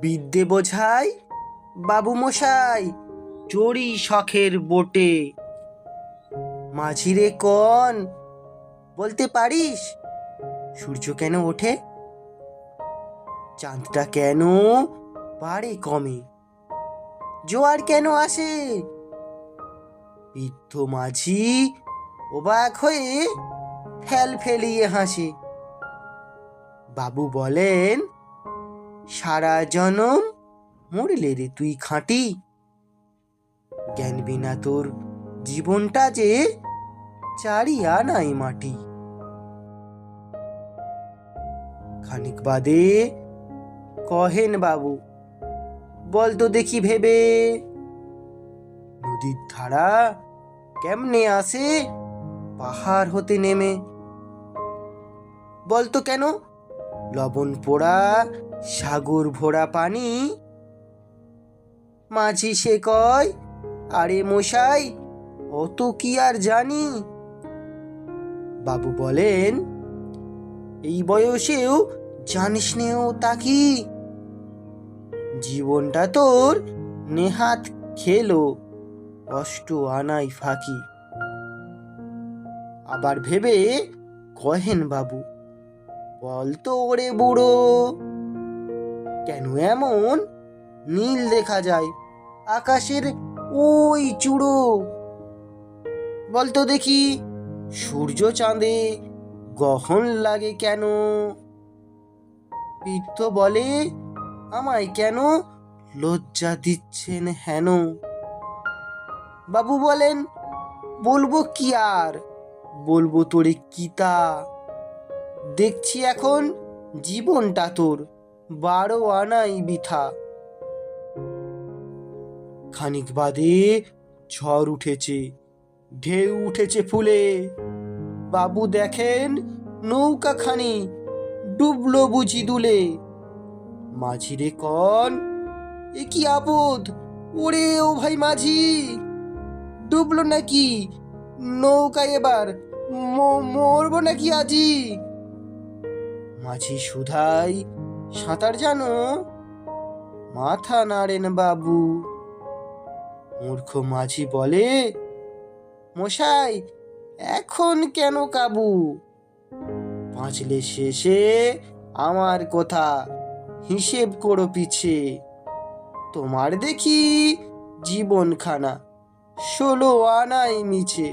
বিদ্যে বোঝাই বাবু মশাই চড়ি শখের বোটে। মাঝিরে কন বলতে পারিস সূর্য কেন ওঠে? চাঁদটা কেন বাড়ে কমে? জোয়ার কেন আসে? বৃদ্ধ মাঝি অবাক হয়ে ফেল ফেলিয়ে হাসে। বাবু বলেন, সারা জনম মরলে রে তুই খাঁটি, জ্ঞান বিনা তোর জীবনটা যে চারি আনাই মাটি। খানিক বাদে কহেন বাবু, বলতো দেখি ভেবে, নদীর ধারা কেমনে আসে পাহাড় হতে নেমে? বলতো কেন লবণ পোড়া সাগর ভরা পানি? মাঝি সে কয়, আরে মশাই অত কি আর জানি। বাবু বলেন, এই বয়সেও জানিস নেও তা কি? জীবনটা তোর নেহাত খেলো কষ্ট আনাই ফাঁকি। আবার ভেবে কহেন বাবু, বলতো ওরে বুড়ো, কেন এমন নীল দেখা যায় আকাশের ওই চূড়ো? বলতো দেখি সূর্য চাঁদে গহন লাগে কেন? বৃদ্ধ বলে, আমায় কেন লজ্জা দিচ্ছেন হেন? বাবু বলেন, বলবো কি আর, বলবো তোরে কিতা, দেখছি এখন জীবনটা তোর 12 আনাই বৃথা। খানিক বাদে ঝড় উঠেছে, ঢেউ উঠেছে ফুলে। বাবু দেখেন নৌকাখানি ডুবলো বুঝি দুলে। মাঝিরে কন, এ কি আপদ, ওরে ও ভাই মাঝি, ডুবলো নাকি নৌকা? এবার মরবো নাকি আজি? মাঝি সুধাই, সাঁতার জানো? মাথা নাড়েন বাবু। মূর্খ মাঝি বলে, মশাই এখন কেন কাবু? বাঁচলে শেষে আমার কথা হিসেব করো পিছে। তোমার দেখি জীবনখানা 16 আনাই মিছে।